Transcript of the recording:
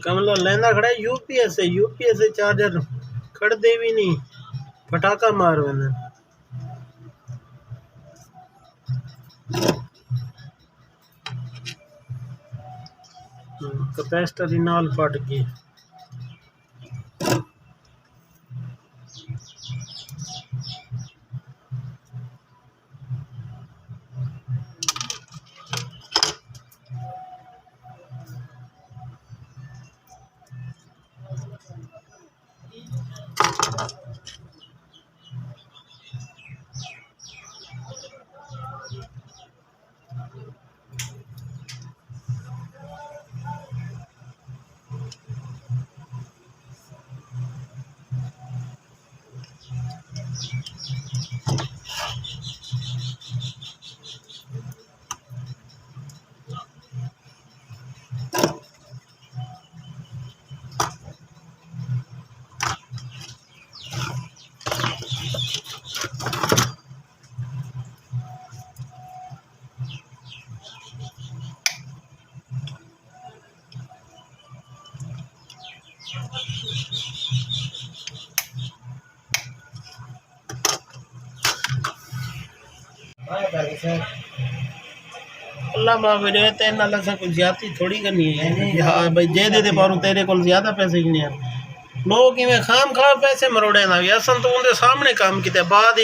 کملو لینا کھڑا U P S سے چارجر کھڑ دے بھی نہیں پٹاکا مار وینا کپیسٹر ہی نال پھٹ گئی اللہ معاف کرے تین اللہ سے کوئی زیادتی تھوڑی کرنی ہے ہاں بھائی دے دے پاروں تیرے کو زیادہ پیسے ہی نہیں لوگ میں خام خواہ پیسے مروڑے نہ اصل تو ان کے سامنے کام کیتے بعد